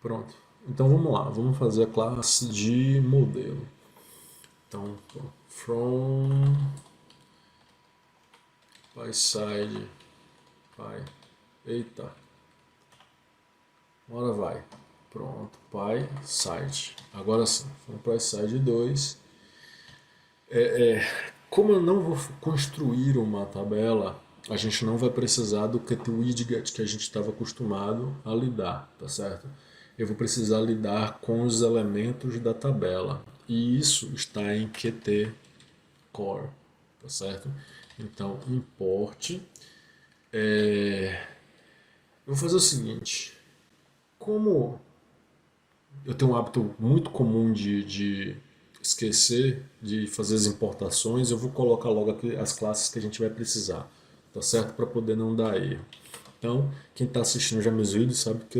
Pronto. Então vamos lá, vamos fazer a classe de modelo. Então, from PySide, Py, eita, agora vai. Pronto, PySide. Agora sim, from PySide 2. Como eu não vou construir uma tabela, a gente não vai precisar do QtWidget que a gente estava acostumado a lidar, tá certo? Eu vou precisar lidar com os elementos da tabela, e isso está em Qt Core, tá certo? Então, import. Eu vou fazer o seguinte, como eu tenho um hábito muito comum de esquecer de fazer as importações, eu vou colocar logo aqui as classes que a gente vai precisar, tá certo? Para poder não dar erro. Então, quem está assistindo já meus vídeos sabe que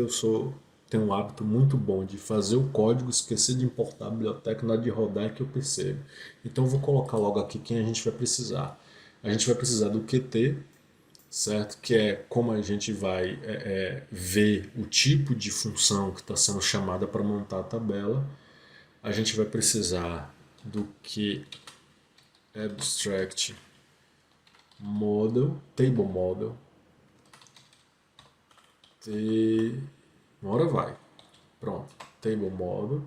tenho um hábito muito bom de fazer o código, esquecer de importar a biblioteca, na hora de rodar é que eu percebo. Então, eu vou colocar logo aqui quem a gente vai precisar. A gente vai precisar do Qt, certo? Que é como a gente vai ver o tipo de função que está sendo chamada para montar a tabela. A gente vai precisar do que abstract model, table model, uma hora vai, pronto, table model,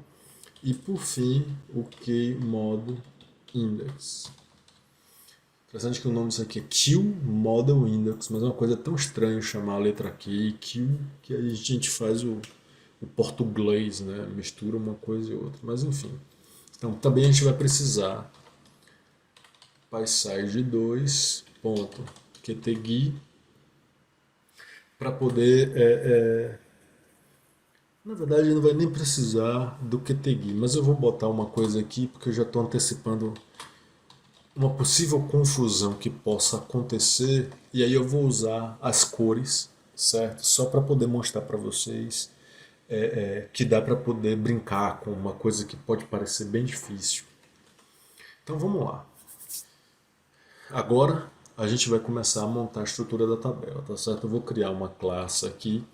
e por fim o que model index. Interessante que o nome disso aqui é Q Model Index, mas é uma coisa tão estranha chamar a letra Q e Q que a gente faz o português, né? Mistura uma coisa e outra, mas enfim. Então também a gente vai precisar PySide 2.qtgui para poder na verdade não vai nem precisar do QTGui, mas eu vou botar uma coisa aqui porque eu já estou antecipando uma possível confusão que possa acontecer, e aí eu vou usar as cores, certo? Só para poder mostrar para vocês que dá para poder brincar com uma coisa que pode parecer bem difícil. Então vamos lá. Agora a gente vai começar a montar a estrutura da tabela, tá certo? Eu vou criar uma classe aqui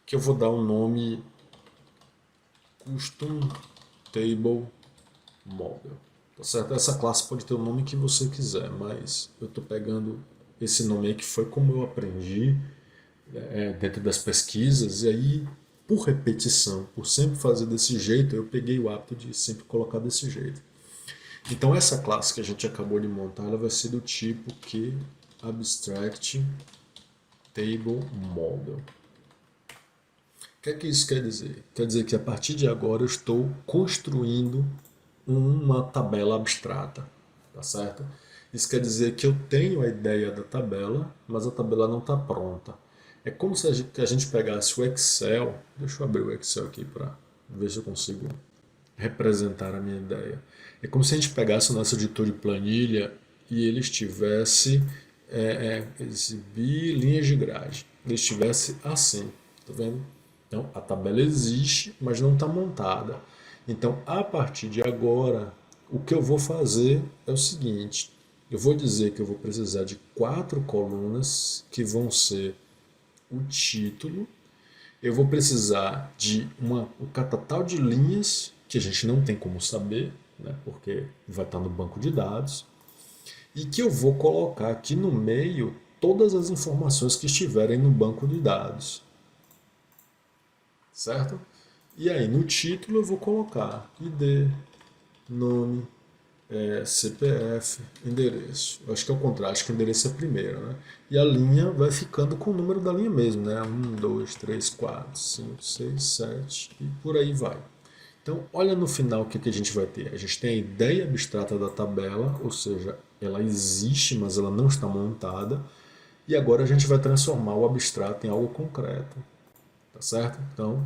que eu vou dar um nome Custom Table Model. Tá certo? Essa classe pode ter o nome que você quiser, mas eu estou pegando esse nome aí que foi como eu aprendi dentro das pesquisas, e aí, por repetição, por sempre fazer desse jeito, eu peguei o hábito de sempre colocar desse jeito. Então essa classe que a gente acabou de montar, ela vai ser do tipo que abstract table model. O que é que isso quer dizer? Quer dizer que a partir de agora eu estou construindo uma tabela abstrata, tá certo? Isso quer dizer que eu tenho a ideia da tabela, mas a tabela não está pronta. É como se a gente pegasse o Excel, deixa eu abrir o Excel aqui para ver se eu consigo representar a minha ideia. É como se a gente pegasse o nosso editor de planilha e ele estivesse exibir linhas de grade, ele estivesse assim, tá vendo? Então a tabela existe, mas não está montada. Então a partir de agora, o que eu vou fazer é o seguinte: eu vou dizer que eu vou precisar de 4 colunas que vão ser o título. Eu vou precisar de um catatal de linhas que a gente não tem como saber, né, porque vai estar no banco de dados, e que eu vou colocar aqui no meio todas as informações que estiverem no banco de dados, certo? E aí no título eu vou colocar ID, nome, CPF, endereço. Eu acho que é o contrário, acho que o endereço é primeiro, né? E a linha vai ficando com o número da linha mesmo, né? 1, 2, 3, 4, 5, 6, 7 e por aí vai. Então, olha no final o que a gente vai ter. A gente tem a ideia abstrata da tabela, ou seja, ela existe, mas ela não está montada. E agora a gente vai transformar o abstrato em algo concreto, tá certo? Então,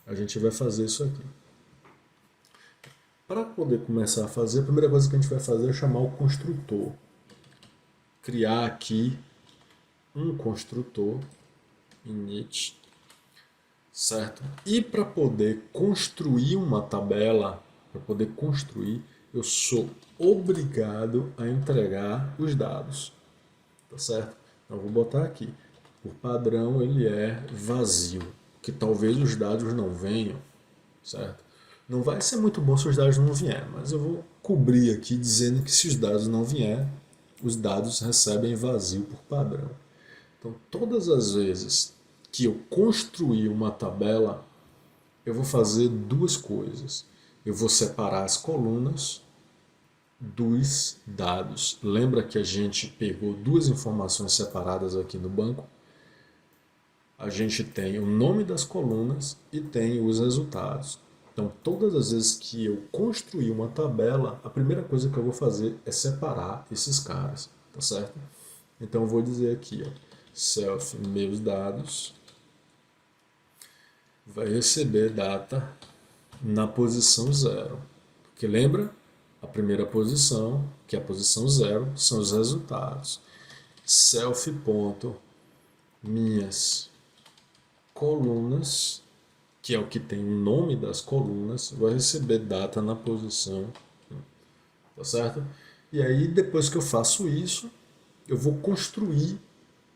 a gente vai fazer isso aqui. Para poder começar a fazer, a primeira coisa que a gente vai fazer é chamar o construtor. Criar aqui um construtor init, certo? E para poder construir uma tabela, para poder construir, eu sou obrigado a entregar os dados, tá certo? Então eu vou botar aqui. Por padrão ele é vazio. O que talvez os dados não venham, certo? Não vai ser muito bom se os dados não vierem, mas eu vou cobrir aqui dizendo que se os dados não vierem, os dados recebem vazio por padrão. Então, todas as vezes que eu construir uma tabela, eu vou fazer duas coisas. Eu vou separar as colunas dos dados. Lembra que a gente pegou duas informações separadas aqui no banco? A gente tem o nome das colunas e tem os resultados. Então, todas as vezes que eu construir uma tabela, a primeira coisa que eu vou fazer é separar esses caras, tá certo? Então, eu vou dizer aqui, ó, self meus dados vai receber data na posição 0. Porque lembra? A primeira posição, que é a posição 0, são os resultados. Self ponto minhas colunas, que é o que tem o nome das colunas, vai receber data na posição, tá certo? E aí, depois que eu faço isso, eu vou construir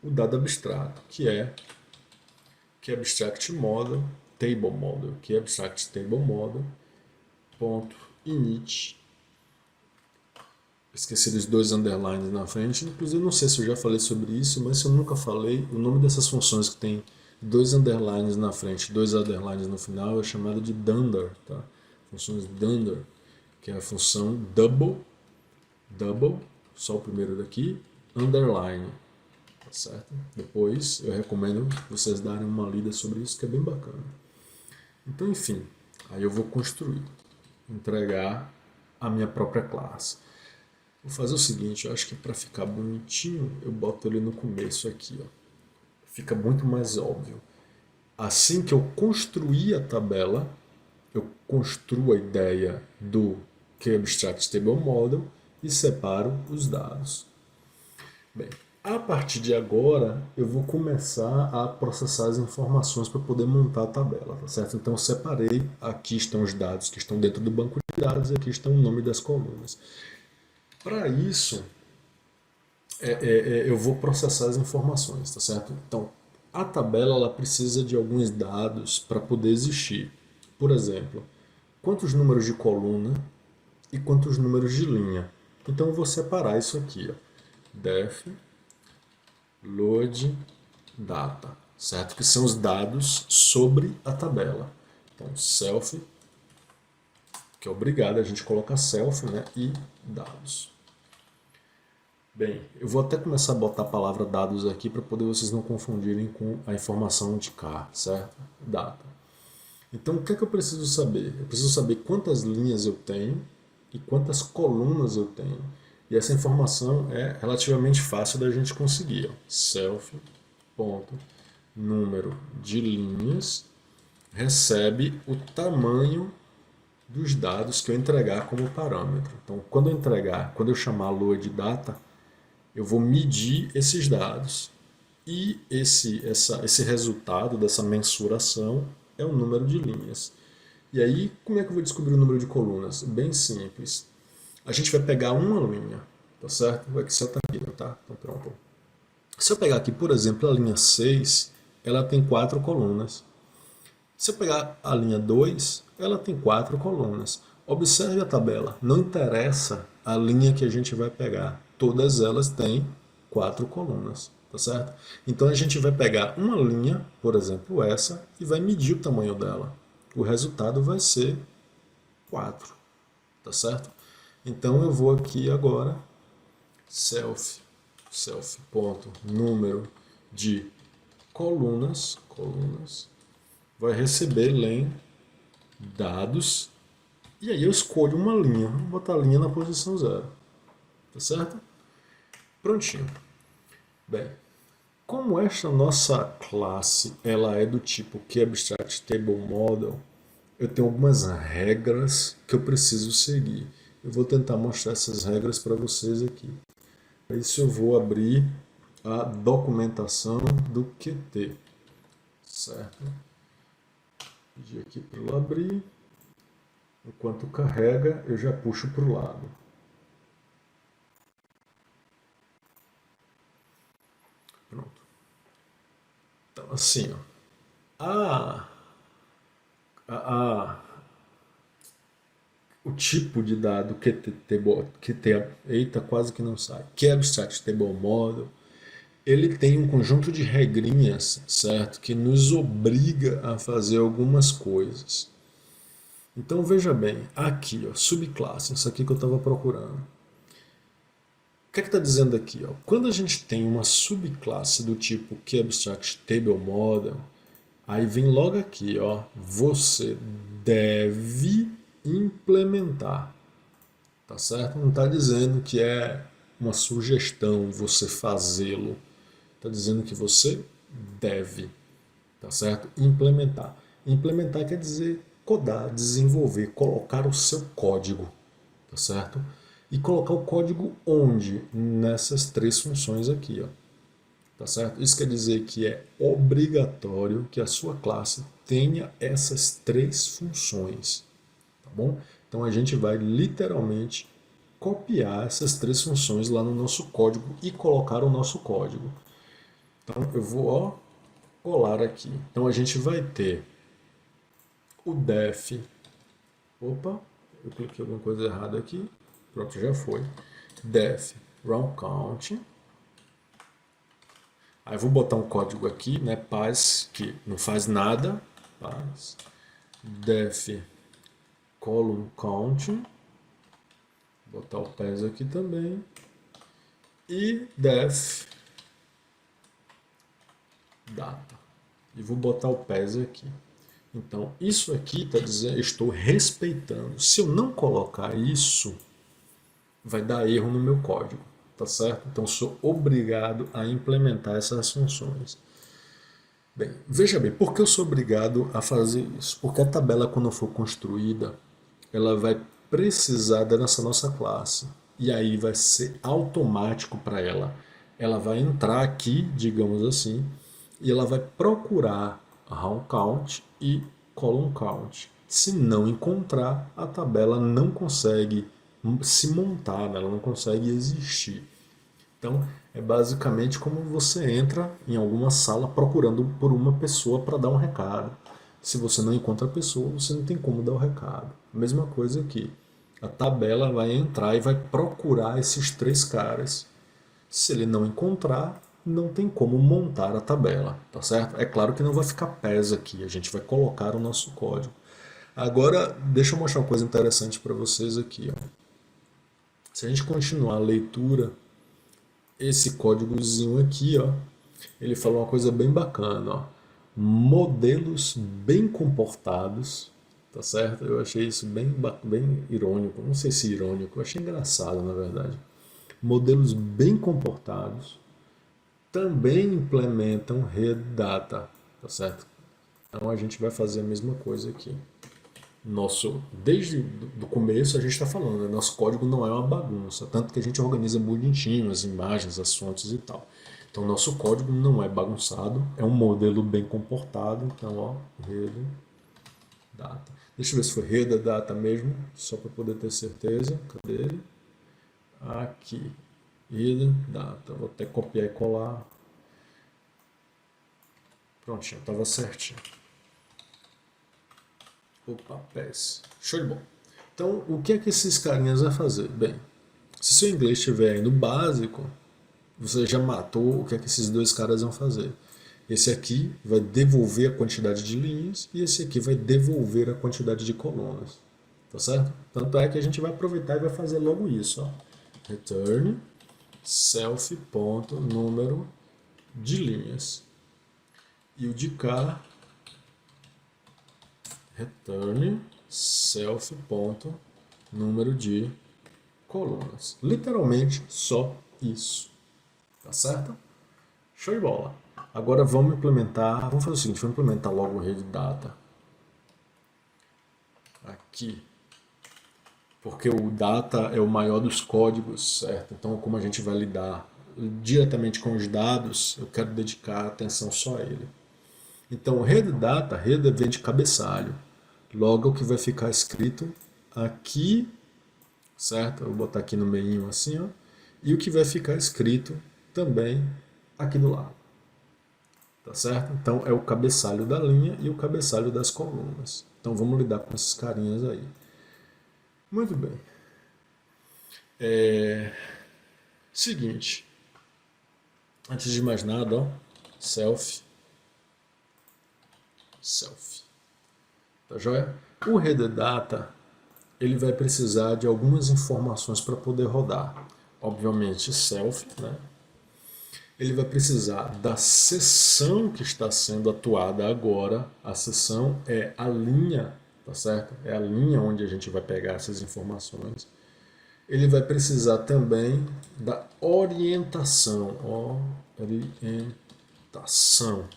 o dado abstrato, que é abstract model, table model, que é abstract table model, ponto init. Esqueci dos dois underlines na frente, inclusive não sei se eu já falei sobre isso, mas se eu nunca falei, o nome dessas funções que tem dois underlines na frente, dois underlines no final, é chamado de dunder, tá? Funções dunder, que é a função double, só o primeiro daqui, underline, tá certo? Depois eu recomendo vocês darem uma lida sobre isso, que é bem bacana. Então, enfim, aí eu vou construir, entregar a minha própria classe. Vou fazer o seguinte, eu acho que para ficar bonitinho, eu boto ele no começo aqui, ó. Fica muito mais óbvio. Assim que eu construir a tabela, eu construo a ideia do KAbstract Table Model e separo os dados. Bem, a partir de agora, eu vou começar a processar as informações para poder montar a tabela, tá certo? Então eu separei, aqui estão os dados que estão dentro do banco de dados e aqui está o nome das colunas. Para isso, eu vou processar as informações, tá certo? Então, a tabela ela precisa de alguns dados para poder existir. Por exemplo, quantos números de coluna e quantos números de linha. Então, eu vou separar isso aqui, ó. Def load data, certo? Que são os dados sobre a tabela. Então, self, que é obrigado, a gente coloca self, né? E dados. Bem, eu vou até começar a botar a palavra dados aqui para poder vocês não confundirem com a informação de cá, certo? Data. Então, o que é que eu preciso saber? Eu preciso saber quantas linhas eu tenho e quantas colunas eu tenho. E essa informação é relativamente fácil da gente conseguir. Ó. Self, ponto, número de linhas, recebe o tamanho dos dados que eu entregar como parâmetro. Então, quando eu chamar load data, eu vou medir esses dados. E esse resultado dessa mensuração é o número de linhas. E aí, como é que eu vou descobrir o número de colunas? Bem simples. A gente vai pegar uma linha, tá certo? O Excel está aqui, não tá? Então pronto. Se eu pegar aqui, por exemplo, a linha 6, ela tem 4 colunas. Se eu pegar a linha 2, ela tem 4 colunas. Observe a tabela, não interessa a linha que a gente vai pegar, todas elas têm 4 colunas, tá certo? Então a gente vai pegar uma linha, por exemplo essa, e vai medir o tamanho dela. O resultado vai ser 4, tá certo? Então eu vou aqui agora, self ponto, número de colunas, vai receber len dados, e aí eu escolho uma linha, vou botar a linha na posição 0, tá certo? Prontinho. Bem, como esta nossa classe ela é do tipo KAbstract Table Model, eu tenho algumas regras que eu preciso seguir. Eu vou tentar mostrar essas regras para vocês aqui. Para isso eu vou abrir a documentação do Qt, certo? Pedir aqui para eu abrir. Enquanto carrega, eu já puxo para o lado. Pronto. Então, assim, ó, a, a, o tipo de dado eita, quase que não sai, que é Abstract Table Model, ele tem um conjunto de regrinhas, certo? Que nos obriga a fazer algumas coisas. Então veja bem, aqui, ó, subclasse, isso aqui que eu estava procurando. O que é que está dizendo aqui? Ó? Quando a gente tem uma subclasse do tipo KeyAbstractTableModel, aí vem logo aqui, ó, você deve implementar, tá certo? Não está dizendo que é uma sugestão você fazê-lo, está dizendo que você deve, tá certo? Implementar. Implementar quer dizer codar, desenvolver, colocar o seu código, tá certo? E colocar o código onde? Nessas três funções aqui, ó. Tá certo? Isso quer dizer que é obrigatório que a sua classe tenha essas três funções, tá bom? Então a gente vai literalmente copiar essas três funções lá no nosso código e colocar o nosso código. Então eu vou, ó, colar aqui. Então a gente vai ter o def. Opa, eu cliquei alguma coisa errada aqui. Pronto, já foi. Def round count. Aí eu vou botar um código aqui, né? Pass, que não faz nada. Pass. Def column count. Vou botar o pass aqui também. E def data. E vou botar o pass aqui. Então, isso aqui está dizendo, eu estou respeitando. Se eu não colocar isso, vai dar erro no meu código, tá certo? Então, sou obrigado a implementar essas funções. Bem, veja bem, por que eu sou obrigado a fazer isso? Porque a tabela, quando for construída, ela vai precisar dessa nossa classe. E aí vai ser automático para ela. Ela vai entrar aqui, digamos assim, e ela vai procurar round count e column count. Se não encontrar, a tabela não consegue se montar, né? Ela não consegue existir. Então, é basicamente como você entra em alguma sala procurando por uma pessoa para dar um recado. Se você não encontra a pessoa, você não tem como dar o recado. Mesma coisa aqui. A tabela vai entrar e vai procurar esses três caras. Se ele não encontrar, não tem como montar a tabela, tá certo? É claro que não vai ficar PES aqui, a gente vai colocar o nosso código. Agora, deixa eu mostrar uma coisa interessante para vocês aqui. Ó. Se a gente continuar a leitura, esse códigozinho aqui, ó, ele fala uma coisa bem bacana, ó. Modelos bem comportados, tá certo? Eu achei isso bem irônico, não sei se irônico, eu achei engraçado na verdade. Modelos bem comportados também implementam reddata, tá certo? Então a gente vai fazer a mesma coisa aqui. Desde o começo a gente está falando, né? Nosso código não é uma bagunça, tanto que a gente organiza bonitinho as imagens, as fontes e tal. Então nosso código não é bagunçado, é um modelo bem comportado, então ó, reddata. Deixa eu ver se foi reddata mesmo, só para poder ter certeza. Cadê ele? Aqui. Reddata. Vou até copiar e colar. Prontinho, estava certinho. Opa, PES. Show de bola. Então, o que é que esses carinhas vão fazer? Bem, se seu inglês estiver aí no básico, você já matou o que é que esses dois caras vão fazer. Esse aqui vai devolver a quantidade de linhas e esse aqui vai devolver a quantidade de colunas. Tá certo? Tanto é que a gente vai aproveitar e vai fazer logo isso. Ó. Return self.número de linhas. E o de cá, return self.número de colunas. Literalmente só isso. Tá certo? Show de bola. Agora vamos implementar, vamos fazer o seguinte, vamos implementar logo o reddata aqui. Porque o data é o maior dos códigos, certo? Então, como a gente vai lidar diretamente com os dados, eu quero dedicar atenção só a ele. Então, o reddata, head vem de cabeçalho. Logo, o que vai ficar escrito aqui, certo? Eu vou botar aqui no meio assim, ó. E o que vai ficar escrito também aqui do lado. tá certo? Então é o cabeçalho da linha e o cabeçalho das colunas. Então vamos lidar com esses carinhas aí. Muito bem. Seguinte, antes de mais nada, ó, self, self, tá joia? O header data, ele vai precisar de algumas informações para poder rodar. Obviamente self, né? Ele vai precisar da seção que está sendo atuada agora. A seção é a linha, tá certo? É a linha onde a gente vai pegar essas informações. Ele vai precisar também da orientação. Orientação.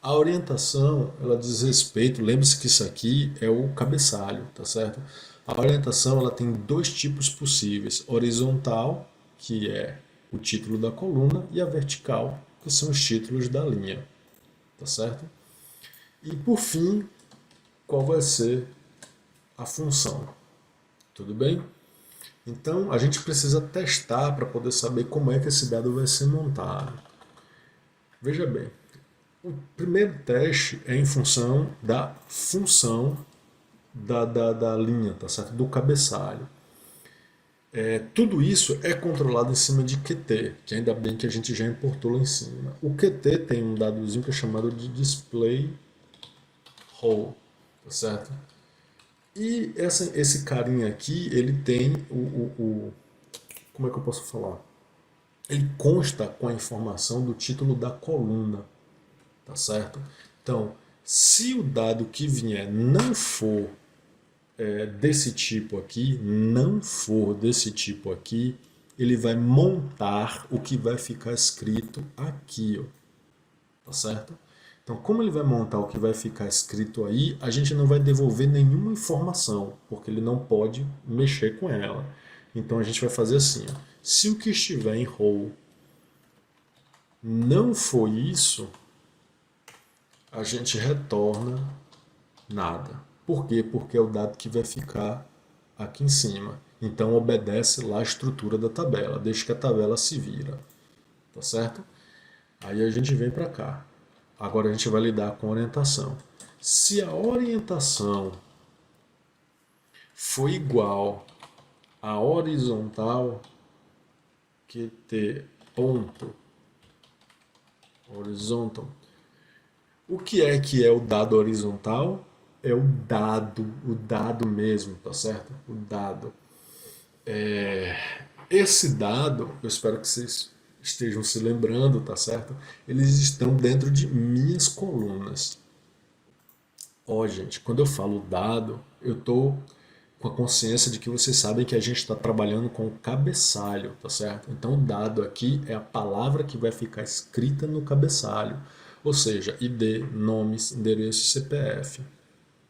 A orientação, ela diz respeito, lembre-se que isso aqui é o cabeçalho, tá certo? A orientação, ela tem dois tipos possíveis: horizontal, que é o título da coluna, e a vertical, que são os títulos da linha, tá certo? E por fim, qual vai ser a função? Tudo bem? Então, a gente precisa testar para poder saber como é que esse dado vai ser montado. Veja bem, o primeiro teste é em função da da linha, tá certo? Do cabeçalho. Tudo isso é controlado em cima de QT, que ainda bem que a gente já importou lá em cima. O QT tem um dadozinho que é chamado de display role, tá certo? E esse carinha aqui, ele tem como é que eu posso falar? Ele consta com a informação do título da coluna, tá certo? Então, se o dado que vier não for desse tipo aqui, não for desse tipo aqui, ele vai montar o que vai ficar escrito aqui, ó, tá certo? Então, como ele vai montar o que vai ficar escrito aí, a gente não vai devolver nenhuma informação, porque ele não pode mexer com ela. Então, a gente vai fazer assim, ó. Se o que estiver em row não for isso, a gente retorna nada. Por quê? Porque é o dado que vai ficar aqui em cima. Então obedece lá a estrutura da tabela, deixa que a tabela se vira. Tá certo? Aí a gente vem para cá. Agora a gente vai lidar com a orientação. Se a orientação for igual à horizontal, que ter ponto horizontal. O que é o dado horizontal? É o dado mesmo, tá certo? O dado. Esse dado, eu espero que vocês estejam se lembrando, tá certo? Eles estão dentro de minhas colunas. Ó, gente, quando eu falo dado, eu tô com a consciência de que vocês sabem que a gente está trabalhando com o cabeçalho, tá certo? Então, o dado aqui é a palavra que vai ficar escrita no cabeçalho, ou seja, ID, nomes, endereço, CPF,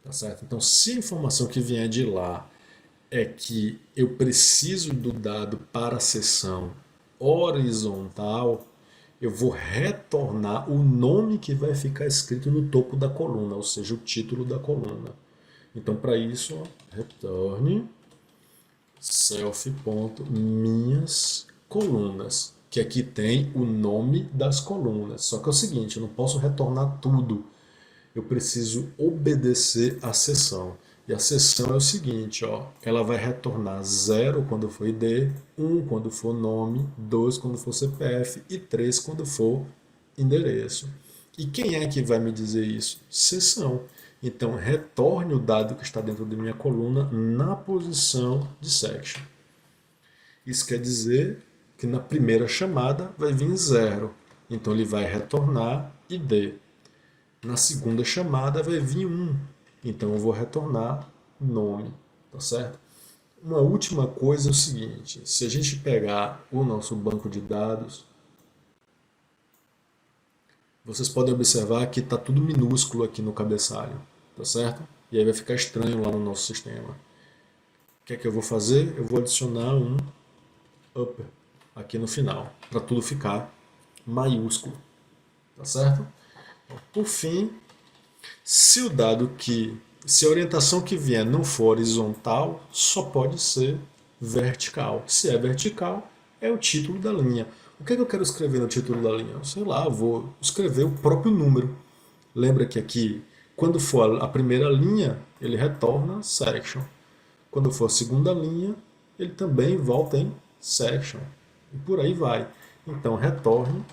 tá certo? Então, se a informação que vier de lá é que eu preciso do dado para a seção horizontal, eu vou retornar o nome que vai ficar escrito no topo da coluna, ou seja, o título da coluna. Então, para isso, ó, retorne self.minhas colunas, que aqui tem o nome das colunas. Só que é o seguinte, eu não posso retornar tudo. Eu preciso obedecer à seção. E a seção é o seguinte, ó, ela vai retornar 0 quando for ID, 1 quando for nome, 2 quando for CPF e 3 quando for endereço. E quem é que vai me dizer isso? Seção. Então, retorne o dado que está dentro de minha coluna na posição de section. Isso quer dizer que na primeira chamada vai vir 0. Então, ele vai retornar ID. Na segunda chamada vai vir 1. Então, eu vou retornar nome. Tá certo? Uma última coisa é o seguinte. Se a gente pegar o nosso banco de dados, vocês podem observar que está tudo minúsculo aqui no cabeçalho, tá certo? E aí vai ficar estranho lá no nosso sistema. O que é que eu vou fazer? Eu vou adicionar um upper aqui no final, para tudo ficar maiúsculo, tá certo? Por fim, se o dado se a orientação que vier não for horizontal, só pode ser vertical. Se é vertical, é o título da linha. O que é que eu quero escrever no título da linha? Sei lá, eu vou escrever o próprio número. Lembra que aqui, quando for a primeira linha, ele retorna section. Quando for a segunda linha, ele também volta em section. E por aí vai. Então, retorne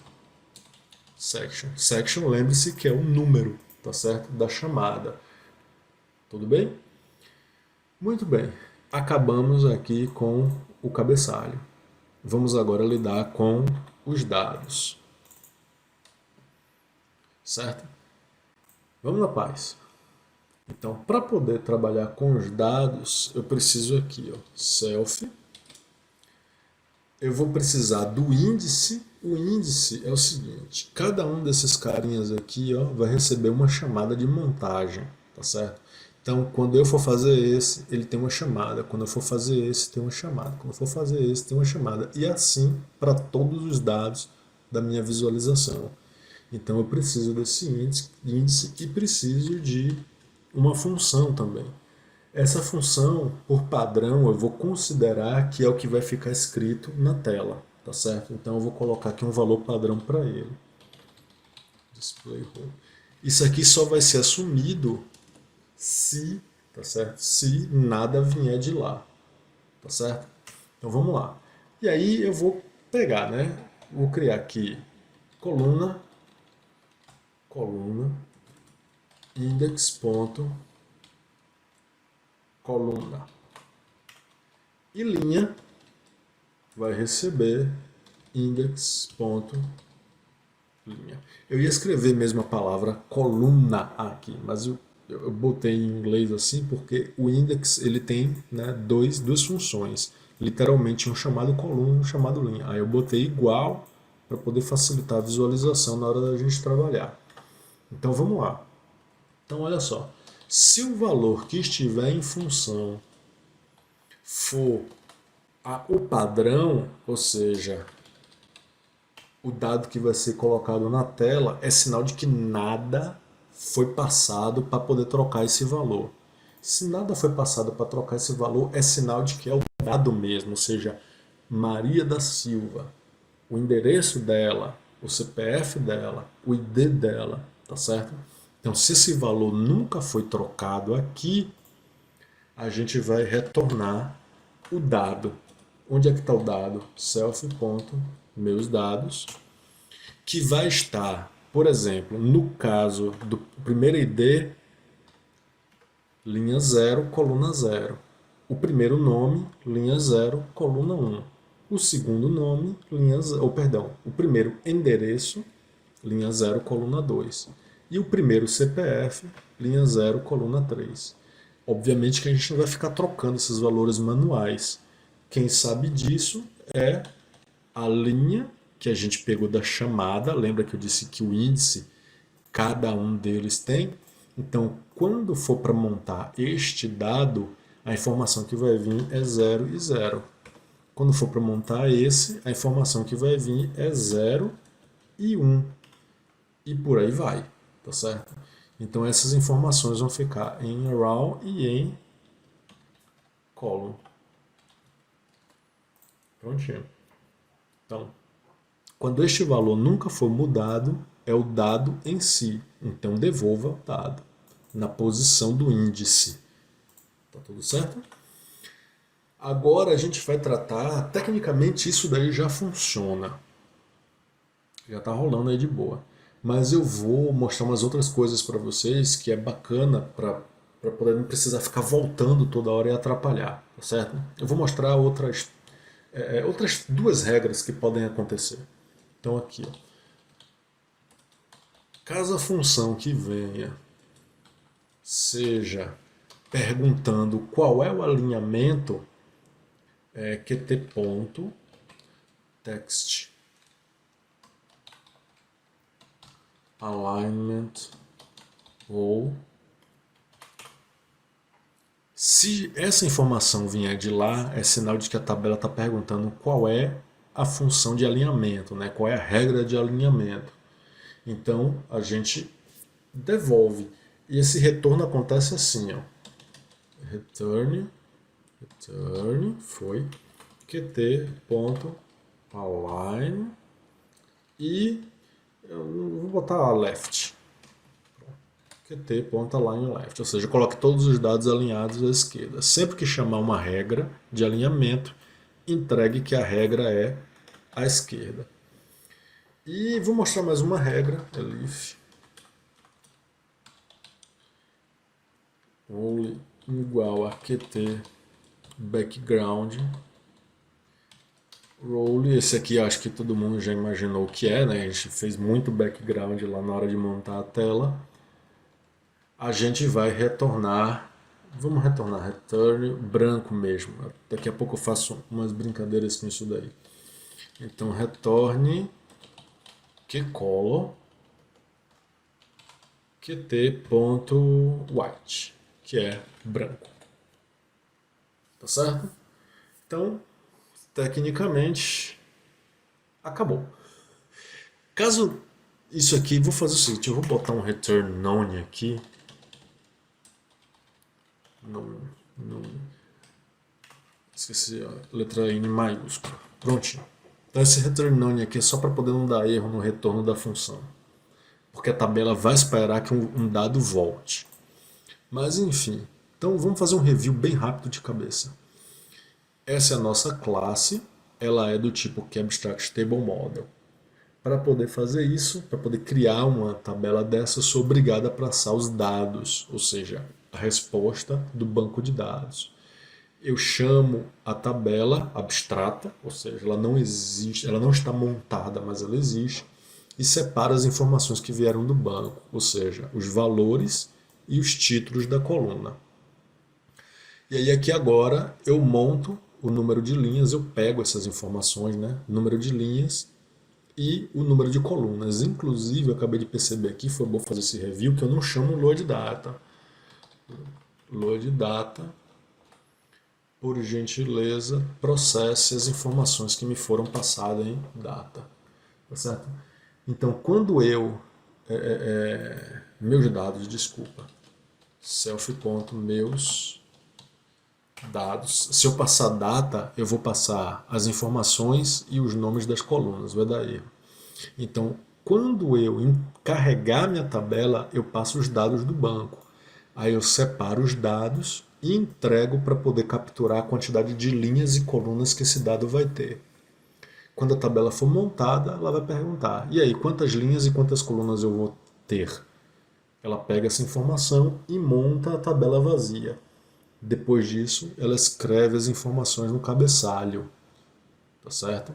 section. Section, lembre-se que é o número, tá certo? Da chamada. Tudo bem? Muito bem. Acabamos aqui com o cabeçalho. Vamos agora lidar com os dados. Certo? Vamos na paz. Então, para poder trabalhar com os dados, eu preciso aqui, ó, self. Eu vou precisar do índice. O índice é o seguinte: cada um desses carinhas aqui, ó, vai receber uma chamada de montagem, tá certo? Então, quando eu for fazer esse, ele tem uma chamada. Quando eu for fazer esse, tem uma chamada. Quando eu for fazer esse, tem uma chamada. E assim para todos os dados da minha visualização. Então, eu preciso desse índice e preciso de uma função também. Essa função, por padrão, eu vou considerar que é o que vai ficar escrito na tela, tá certo? Então eu vou colocar aqui um valor padrão para ele. Display role. Isso aqui só vai ser assumido se, tá certo? Se nada vier de lá, tá certo? Então vamos lá. E aí eu vou pegar, né? Vou criar aqui coluna, index.coluna e linha vai receber index.linha. Eu ia escrever mesmo a palavra coluna aqui, mas eu botei em inglês assim porque o index ele tem, né, duas funções, literalmente um chamado coluna e um chamado linha. Aí eu botei igual para poder facilitar a visualização na hora da gente trabalhar. Então vamos lá. Então olha só, se o valor que estiver em função for o padrão, ou seja, o dado que vai ser colocado na tela, é sinal de que nada foi passado para poder trocar esse valor. Se nada foi passado para trocar esse valor, é sinal de que é o dado mesmo, ou seja, Maria da Silva, o endereço dela, o CPF dela, o ID dela, tá certo? Então, se esse valor nunca foi trocado aqui, a gente vai retornar o dado. Onde é que está o dado? Self.meus dados, que vai estar, por exemplo, no caso do primeiro ID, linha 0, coluna 0. O primeiro nome, linha 0, coluna 1. O segundo nome, o primeiro endereço, linha 0, coluna 2. E o primeiro CPF, linha 0, coluna 3. Obviamente que a gente não vai ficar trocando esses valores manuais. Quem sabe disso é a linha que a gente pegou da chamada. Lembra que eu disse que o índice, cada um deles tem? Então, quando for para montar este dado, a informação que vai vir é 0 e 0. Quando for para montar esse, a informação que vai vir é 0 e 1. E por aí vai, tá certo? Então essas informações vão ficar em row e em column. Prontinho. Então, quando este valor nunca for mudado, é o dado em si. Então devolva o dado na posição do índice. Tá tudo certo? Agora a gente vai tratar, tecnicamente isso daí já funciona. Já está rolando aí de boa. Mas eu vou mostrar umas outras coisas para vocês que é bacana para poder não precisar ficar voltando toda hora e atrapalhar, tá certo? Eu vou mostrar outras duas regras que podem acontecer. Então aqui, ó. Caso a função que venha seja perguntando qual é o alinhamento, qt.text alignment ou se essa informação vier de lá, é sinal de que a tabela está perguntando qual é a função de alinhamento, né? Qual é a regra de alinhamento. Então a gente devolve. E esse retorno acontece assim, ó. Return foi qt.align e eu vou botar left. QT.align left, ou seja, coloque todos os dados alinhados à esquerda. Sempre que chamar uma regra de alinhamento, entregue que a regra é à esquerda. E vou mostrar mais uma regra, elif role igual a qt background role. Esse aqui acho que todo mundo já imaginou o que é, né? A gente fez muito background lá na hora de montar a tela. A gente vai retornar, vamos retornar return branco mesmo. Daqui a pouco eu faço umas brincadeiras com isso daí. Então retorne qcolor qt.white, que é branco. Tá certo? Então, tecnicamente, acabou. Caso isso aqui, vou fazer o seguinte, eu vou botar um return none aqui. Não, esqueci a letra N maiúscula. Prontinho. Então esse return none aqui é só para poder não dar erro no retorno da função. Porque a tabela vai esperar que um dado volte. Mas enfim, então vamos fazer um review bem rápido de cabeça. Essa é a nossa classe, ela é do tipo KEAbstractTableModel. Para poder fazer isso, para poder criar uma tabela dessa, eu sou obrigado a passar os dados, ou seja, a resposta do banco de dados. Eu chamo a tabela abstrata, ou seja, ela não existe, ela não está montada, mas ela existe, e separo as informações que vieram do banco, ou seja, os valores e os títulos da coluna. E aí aqui agora eu monto o número de linhas, eu pego essas informações, né? Número de linhas e o número de colunas. Inclusive, eu acabei de perceber aqui, foi bom fazer esse review, que eu não chamo load data. Load data, por gentileza, processe as informações que me foram passadas em data. Tá certo? Então, quando eu... meus dados, desculpa. Self.meus dados. Se eu passar data, eu vou passar as informações e os nomes das colunas, vai dar erro. Então, quando eu carregar minha tabela, eu passo os dados do banco. Aí eu separo os dados e entrego para poder capturar a quantidade de linhas e colunas que esse dado vai ter. Quando a tabela for montada, ela vai perguntar: e aí, quantas linhas e quantas colunas eu vou ter? Ela pega essa informação e monta a tabela vazia. Depois disso, ela escreve as informações no cabeçalho. Tá certo?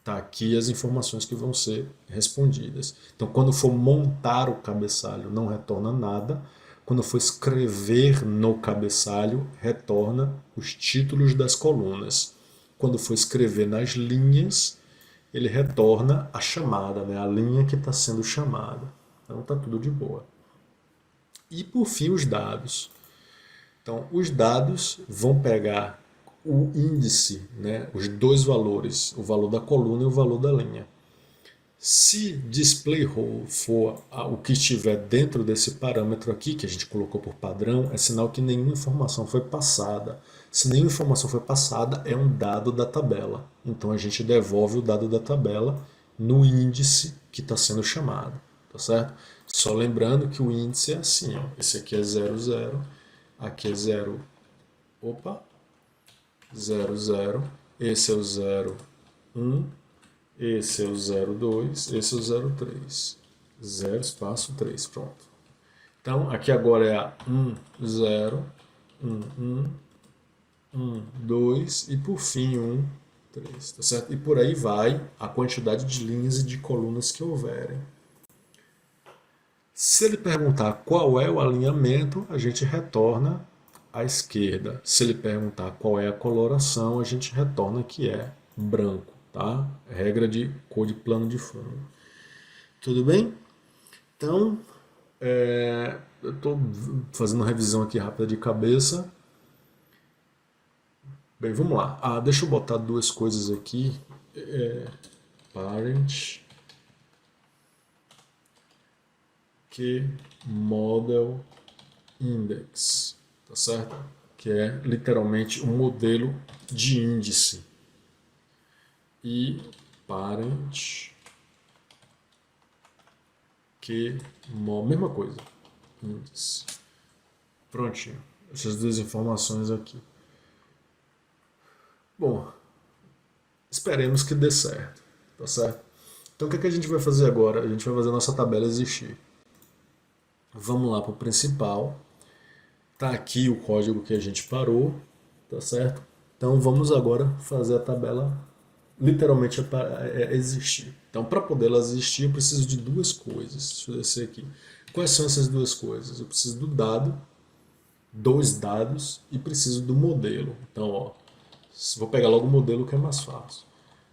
Tá aqui as informações que vão ser respondidas. Então, quando for montar o cabeçalho, não retorna nada. Quando for escrever no cabeçalho, retorna os títulos das colunas. Quando for escrever nas linhas, ele retorna a chamada, né? A linha que está sendo chamada. Então está tudo de boa. E por fim os dados. Então os dados vão pegar o índice, né? Os dois valores, o valor da coluna e o valor da linha. Se display role for o que estiver dentro desse parâmetro aqui, que a gente colocou por padrão, é sinal que nenhuma informação foi passada. Se nenhuma informação foi passada, é um dado da tabela. Então a gente devolve o dado da tabela no índice que está sendo chamado. Tá certo? Só lembrando que o índice é assim, ó. Esse aqui é 00, aqui é 0, opa, 00, esse é o 01, esse é o 02, esse é o 03. 0 espaço 3, pronto. Então, aqui agora é a 1, 0, 1, 1, 2 e por fim 1, 3, tá certo? E por aí vai a quantidade de linhas e de colunas que houverem. Se ele perguntar qual é o alinhamento, a gente retorna à esquerda. Se ele perguntar qual é a coloração, a gente retorna que é branco. Tá? Regra de cor de plano de fundo. Tudo bem? Então, eu estou fazendo uma revisão aqui rápida de cabeça. Bem, vamos lá. Deixa eu botar duas coisas aqui. Parent que model index, tá certo? Que é literalmente um modelo de índice. E parent mesma coisa, índice. Prontinho, essas duas informações aqui. Bom, esperemos que dê certo, tá certo? Então o que é que a gente vai fazer agora? A gente vai fazer a nossa tabela existir. Vamos lá para o principal. Tá aqui o código que a gente parou, tá certo? Então vamos agora fazer a tabela literalmente existir. Então para poder ela existir eu preciso de duas coisas. Deixa eu descer aqui. Quais são essas duas coisas? Eu preciso do dado, dois dados e preciso do modelo. Então, ó, vou pegar logo o modelo que é mais fácil.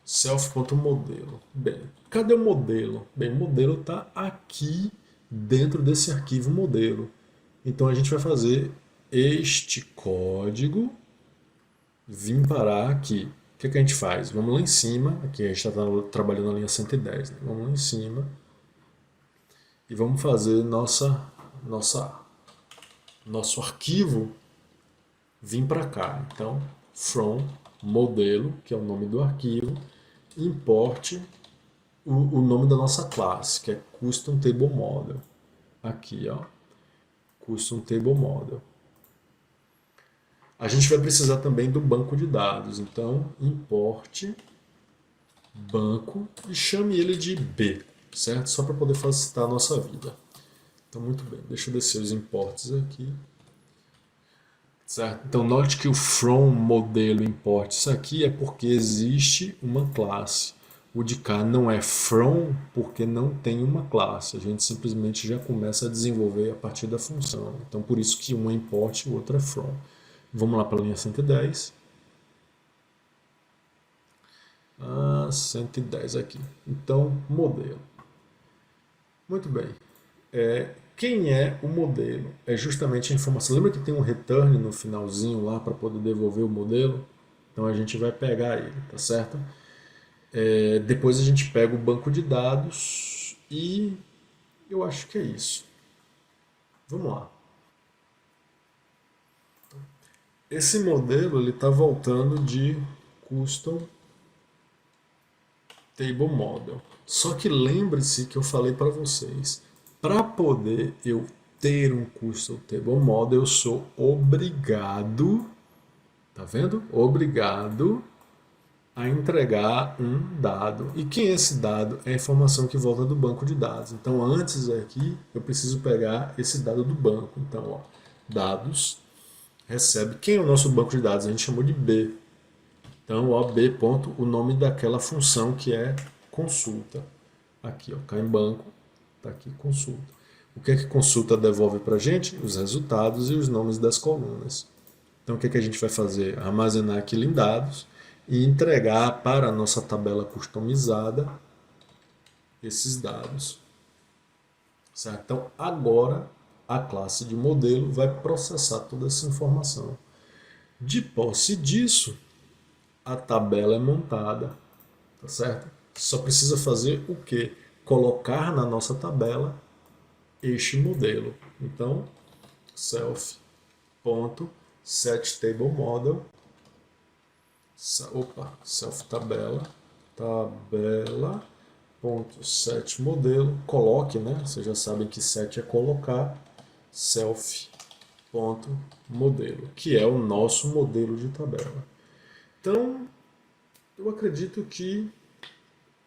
Self.modelo. Bem, cadê o modelo? Bem, o modelo está aqui dentro desse arquivo modelo. Então a gente vai fazer este código vir parar aqui. O que a gente faz? Vamos lá em cima, aqui a gente está trabalhando na linha 110, né? Vamos lá em cima e vamos fazer nosso arquivo vir para cá. Então, from modelo, que é o nome do arquivo, importe o nome da nossa classe, que é Custom Table Model. Aqui, ó, Custom Table Model. A gente vai precisar também do banco de dados, então importe banco e chame ele de B, certo? Só para poder facilitar a nossa vida. Então, muito bem, deixa eu descer os imports aqui. Certo? Então, note que o from modelo import isso aqui é porque existe uma classe. O de cá não é from porque não tem uma classe. A gente simplesmente já começa a desenvolver a partir da função. Então, por isso que um é import e o outro é from. Vamos lá para a linha 110. 110 aqui. Então, modelo. Muito bem. Quem é o modelo? É justamente a informação. Lembra que tem um return no finalzinho lá para poder devolver o modelo? Então a gente vai pegar ele, tá certo? Depois a gente pega o banco de dados e eu acho que é isso. Vamos lá. Esse modelo ele está voltando de Custom Table Model. Só que lembre-se que eu falei para vocês, para poder eu ter um Custom Table Model, eu sou obrigado, tá vendo? Obrigado a entregar um dado. E quem é esse dado? É a informação que volta do banco de dados. Então, antes aqui, eu preciso pegar esse dado do banco. Então, ó, dados, recebe. Quem é o nosso banco de dados? A gente chamou de B. Então, ó, B ponto, o nome daquela função que é consulta. Aqui, ó, cai em banco, tá aqui consulta. O que é que consulta devolve para a gente? Os resultados e os nomes das colunas. Então, o que é que a gente vai fazer? Armazenar aquilo em dados e entregar para a nossa tabela customizada esses dados. Certo? Então, agora a classe de modelo vai processar toda essa informação. De posse disso, a tabela é montada, tá certo? Só precisa fazer o quê? Colocar na nossa tabela este modelo. Então, self.setTableModel, self tabela.setModelo, coloque, né? Vocês já sabem que set é colocar, self.modelo, que é o nosso modelo de tabela. Então, eu acredito que,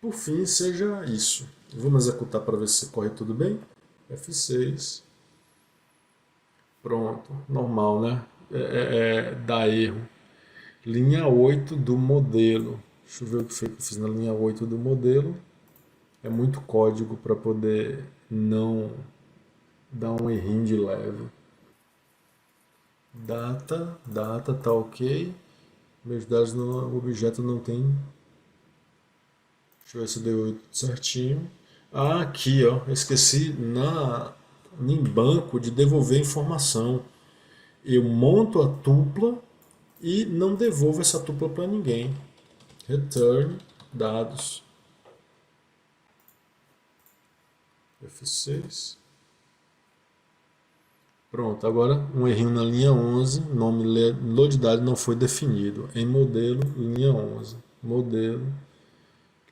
por fim, seja isso. Vamos executar para ver se corre tudo bem. F6. Pronto, normal, né? Dá erro. Linha 8 do modelo. Deixa eu ver o que foi que eu fiz na linha 8 do modelo. É muito código para poder não dar um errinho de leve. Data tá ok. Meus dados no objeto não tem. Deixa eu ver se deu certinho. Aqui, ó, eu esqueci em banco de devolver informação. Eu monto a tupla e não devolvo essa tupla para ninguém. Return dados. F6. Pronto, agora um errinho na linha 11, nome load dado não foi definido. Em modelo, linha 11. Modelo,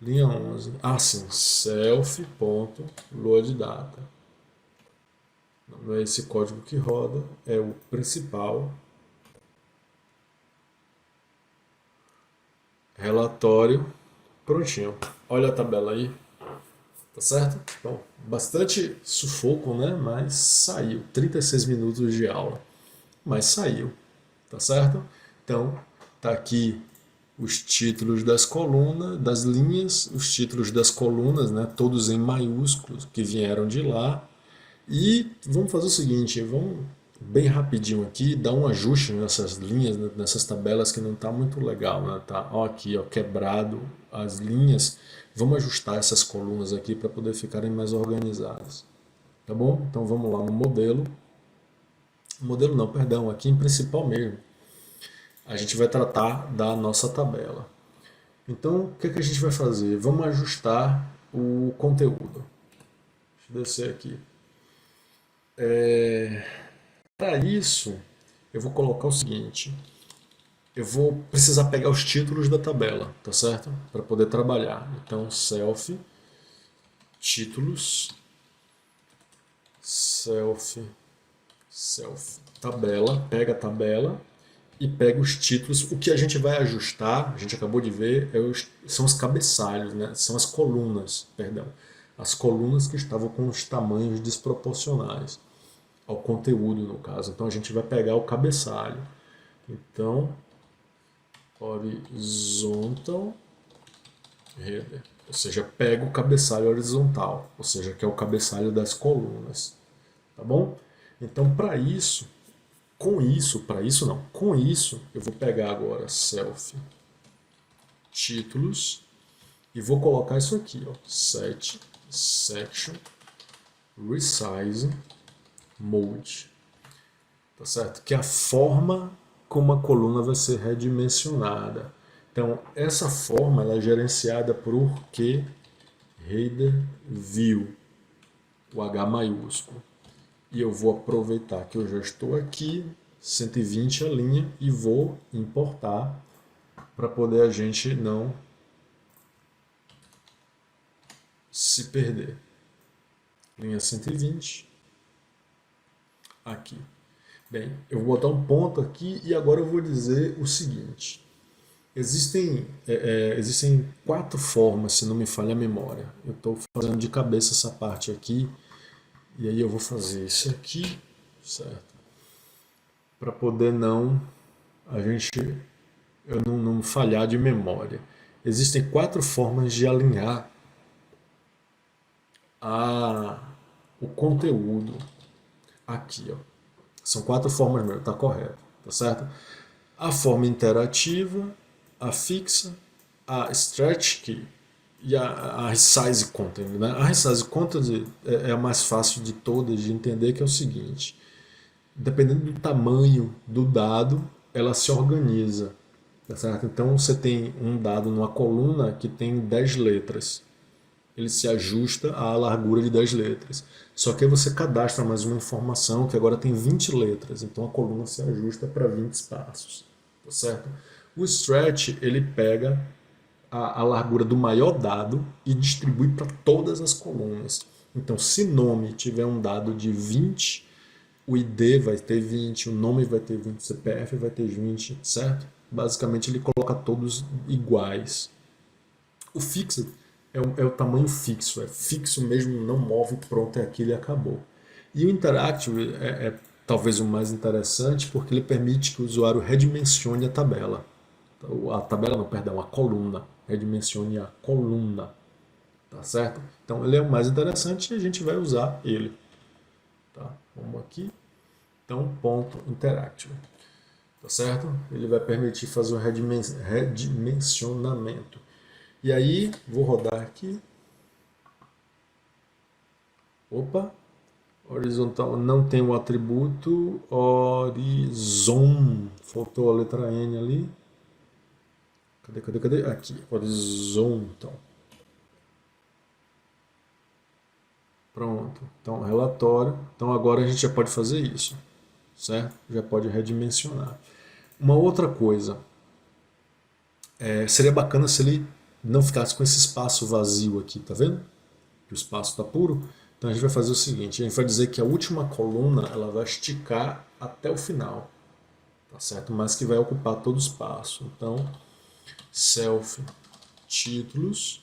Linha 11. Ah, sim. Self.loaddata. Não é esse código que roda, é o principal. Relatório. Prontinho. Olha a tabela aí. Tá certo? Bom, bastante sufoco, né? Mas saiu. 36 minutos de aula. Mas saiu. Tá certo? Então, tá aqui os títulos das colunas, das linhas, os títulos das colunas, né? Todos em maiúsculos que vieram de lá. E vamos fazer o seguinte, vamos bem rapidinho aqui, dar um ajuste nessas linhas, nessas tabelas que não está muito legal, né? Tá, ó, aqui, ó, quebrado as linhas. Vamos ajustar essas colunas aqui para poder ficarem mais organizadas. Tá bom? Então vamos lá no modelo. Modelo não, perdão, aqui em principal mesmo. A gente vai tratar da nossa tabela. Então, o que, que a gente vai fazer? Vamos ajustar o conteúdo. Deixa eu descer aqui. Para isso, eu vou colocar o seguinte: eu vou precisar pegar os títulos da tabela, tá certo? Para poder trabalhar. Então, títulos, self, tabela, pega a tabela e pega os títulos. O que a gente vai ajustar, a gente acabou de ver, são os cabeçalhos, né? São as colunas, perdão. As colunas que estavam com os tamanhos desproporcionais ao conteúdo, no caso. Então a gente vai pegar o cabeçalho. Então, horizontal header, ou seja, pega o cabeçalho horizontal, ou seja, que é o cabeçalho das colunas, tá bom? Então, com isso, eu vou pegar agora self títulos e vou colocar isso aqui, ó, set section resize mode, tá certo? Que é a forma como a coluna vai ser redimensionada. Então, essa forma ela é gerenciada por que header view, o H maiúsculo. E eu vou aproveitar que eu já estou aqui, 120 a linha, e vou importar para poder a gente não se perder. Linha 120, aqui. Bem, eu vou botar um ponto aqui e agora eu vou dizer o seguinte. Existem quatro formas, se não me falha a memória. Eu estou fazendo de cabeça essa parte aqui, e aí eu vou fazer isso aqui, certo? Para poder eu não falhar de memória. Existem quatro formas de alinhar a, o conteúdo aqui, ó. São quatro formas mesmo, tá correto, tá certo? A forma interativa, a fixa, a stretch key e a resize content, né? A resize content é a mais fácil de todas de entender, que é o seguinte: dependendo do tamanho do dado, ela se organiza, tá certo? Então você tem um dado numa coluna que tem 10 letras, ele se ajusta à largura de 10 letras. Só que aí você cadastra mais uma informação que agora tem 20 letras, então a coluna se ajusta para 20 espaços, tá certo? O stretch, ele pega a largura do maior dado e distribui para todas as colunas. Então, se nome tiver um dado de 20, o ID vai ter 20, o nome vai ter 20, o CPF vai ter 20, certo? Basicamente, ele coloca todos iguais. O fixed é o tamanho fixo, é fixo mesmo, não move, pronto, é aquilo e acabou. E o interactive é talvez o mais interessante, porque ele permite que o usuário redimensione a tabela. A tabela não, perdão, a coluna. Redimensione a coluna, tá certo? Então ele é o mais interessante e a gente vai usar ele. Tá? Vamos aqui. Então, ponto interactive. Tá certo? Ele vai permitir fazer o redimensionamento. E aí, vou rodar aqui. Opa! Horizontal não tem o atributo horizon. Faltou a letra N ali. Cadê? Aqui. Horizontal. Pronto. Então, relatório. Então, agora a gente já pode fazer isso. Certo? Já pode redimensionar. Uma outra coisa. Seria bacana se ele não ficasse com esse espaço vazio aqui, tá vendo? Que o espaço está puro. Então a gente vai fazer o seguinte, a gente vai dizer que a última coluna ela vai esticar até o final, tá certo? Mas que vai ocupar todo o espaço. Então, self títulos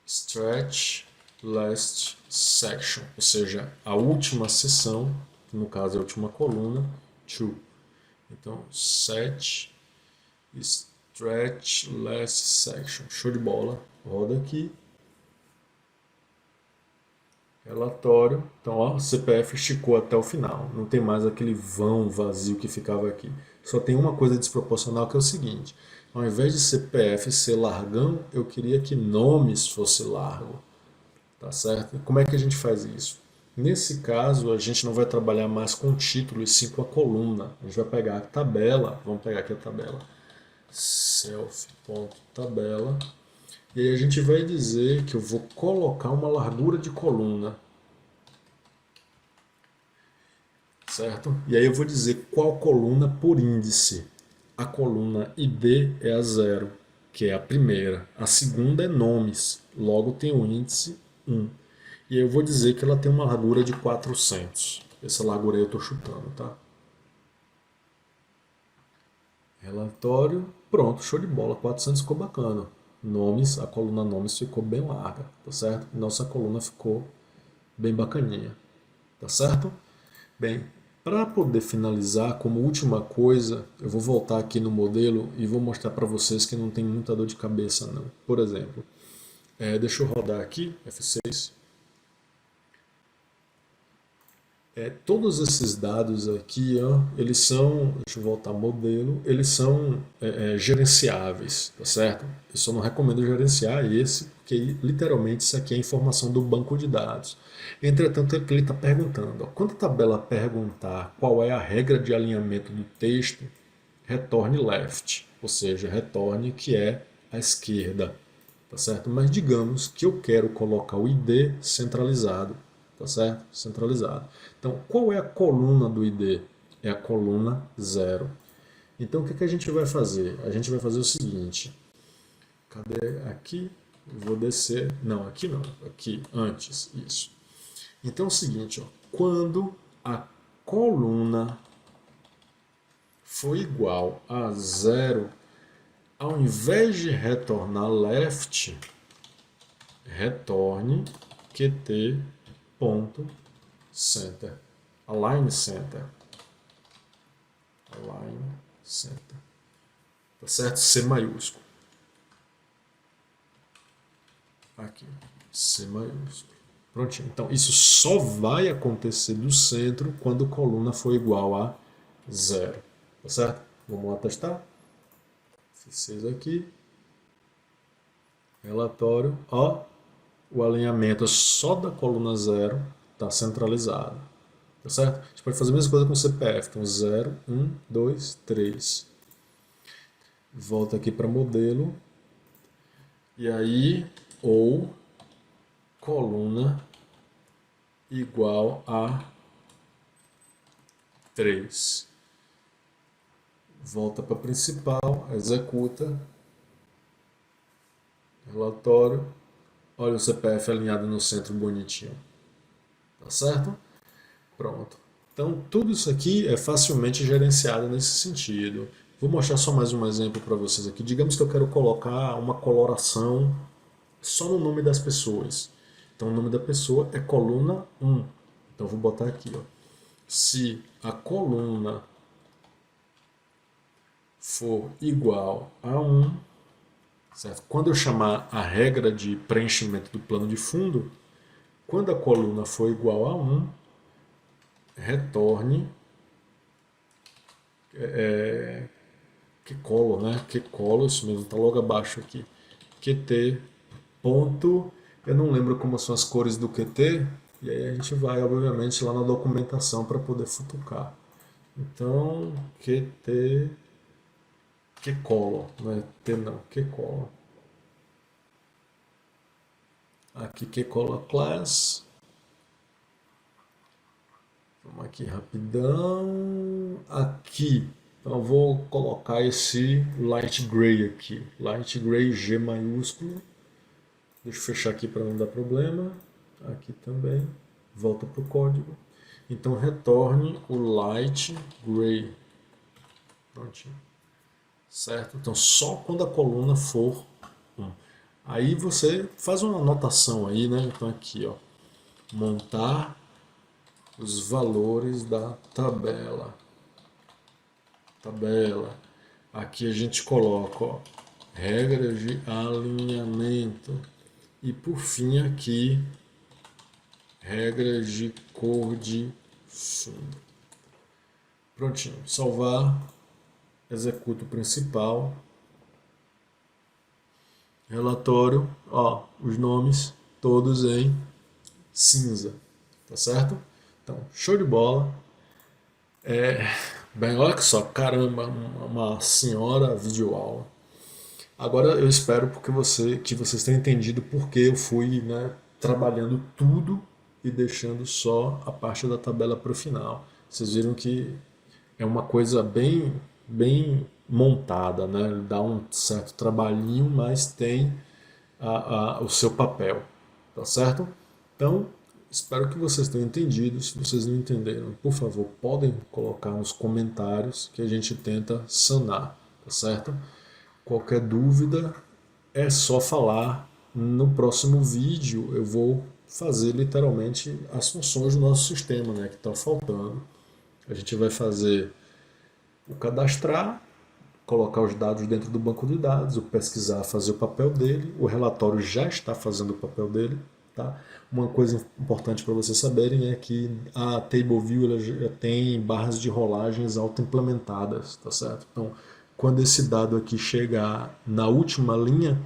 stretch last section, ou seja, a última seção, que no caso é a última coluna, to. Então, set stretch last section. Show de bola. Roda aqui. Relatório. Então, ó, CPF esticou até o final. Não tem mais aquele vão vazio que ficava aqui. Só tem uma coisa desproporcional que é o seguinte. Ao invés de CPF ser largão, eu queria que nomes fosse largo. Tá certo? E como é que a gente faz isso? Nesse caso, a gente não vai trabalhar mais com o título e sim com a coluna. A gente vai pegar a tabela, vamos pegar aqui a tabela, self.tabela, e aí a gente vai dizer que eu vou colocar uma largura de coluna, certo? E aí eu vou dizer qual coluna por índice. A coluna ID é a 0, que é a primeira. A segunda é nomes, logo tem o índice 1. E aí eu vou dizer que ela tem uma largura de 400. Essa largura aí eu estou chutando, tá? Relatório, pronto, show de bola, 400 ficou bacana. Nomes, a coluna nomes ficou bem larga, tá certo? Nossa coluna ficou bem bacaninha, tá certo? Bem, para poder finalizar, como última coisa, eu vou voltar aqui no modelo e vou mostrar para vocês que não tem muita dor de cabeça não. Por exemplo, deixa eu rodar aqui, F6. Todos esses dados aqui, ó, eles são, deixa eu voltar ao modelo, eles são gerenciáveis, tá certo? Eu só não recomendo gerenciar esse, porque literalmente isso aqui é informação do banco de dados. Entretanto, é que ele está perguntando, ó, quando a tabela perguntar qual é a regra de alinhamento do texto, retorne left, ou seja, retorne que é a esquerda, tá certo? Mas digamos que eu quero colocar o ID centralizado, tá certo? Centralizado. Então, qual é a coluna do ID? É a coluna 0. Então, o que a gente vai fazer? A gente vai fazer o seguinte. Cadê aqui? Vou descer. Não, aqui não. Aqui, antes. Isso. Então, é o seguinte. Ó, quando a coluna for igual a 0, ao invés de retornar left, retorne qt.center. Align center. Align center. Tá certo? C maiúsculo. Aqui. C maiúsculo. Prontinho. Então, isso só vai acontecer do centro quando a coluna for igual a 0. Tá certo? Vamos lá testar? Fiz aqui. Relatório. Ó, o alinhamento só da coluna 0 está centralizado. Tá certo? A gente pode fazer a mesma coisa com o CPF. Então, 0, 1, 2, 3. Volta aqui para modelo. E aí, ou coluna igual a 3. Volta para principal, executa. Relatório. Olha o CPF alinhado no centro bonitinho. Tá certo? Pronto. Então, tudo isso aqui é facilmente gerenciado nesse sentido. Vou mostrar só mais um exemplo para vocês aqui. Digamos que eu quero colocar uma coloração só no nome das pessoas. Então, o nome da pessoa é coluna 1. Então, vou botar aqui. Ó. Se a coluna for igual a 1, certo? Quando eu chamar a regra de preenchimento do plano de fundo, quando a coluna for igual a 1, retorne que colo, né? Que colo, isso mesmo, está logo abaixo aqui. QT ponto, eu não lembro como são as cores do QT, e aí a gente vai, obviamente, lá na documentação para poder futucar. Então, QT, que colo, não é T não, que colo. Aqui que cola class. Vamos aqui rapidão. Aqui, Então eu vou colocar esse light gray aqui, light gray G maiúsculo. Deixa eu fechar aqui para não dar problema. Aqui também. Volta para o código. Então retorne o light gray. Prontinho. Certo? Então só quando a coluna for 1. Aí você faz uma anotação aí, né? Então aqui, ó. Montar os valores da tabela. Aqui a gente coloca, ó, regras de alinhamento. E por fim aqui, regras de cor de fundo. Prontinho. Salvar. Executo o principal. Relatório. Ó, os nomes todos em cinza. Tá certo? Então, show de bola. Bem, olha só, caramba, uma senhora videoaula. Agora eu espero que vocês tenham entendido porque eu fui, né, trabalhando tudo e deixando só a parte da tabela para o final. Vocês viram que é uma coisa bem montada, né? Dá um certo trabalhinho, mas tem o seu papel, tá certo? Então, espero que vocês tenham entendido. Se vocês não entenderam, por favor, podem colocar nos comentários que a gente tenta sanar, tá certo? Qualquer dúvida é só falar. No próximo vídeo eu vou fazer literalmente as funções do nosso sistema, né, que está faltando. A gente vai fazer o cadastrar, colocar os dados dentro do banco de dados, o pesquisar fazer o papel dele, o relatório já está fazendo o papel dele. Tá? Uma coisa importante para vocês saberem é que a TableView ela já tem barras de rolagens auto-implementadas, tá certo? Então, quando esse dado aqui chegar na última linha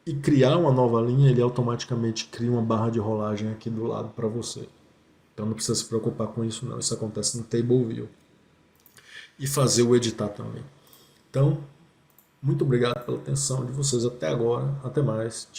e criar uma nova linha, ele automaticamente cria uma barra de rolagem aqui do lado para você. Então não precisa se preocupar com isso não, isso acontece no TableView. E fazer o editar também. Então, muito obrigado pela atenção de vocês até agora. Até mais. Tchau.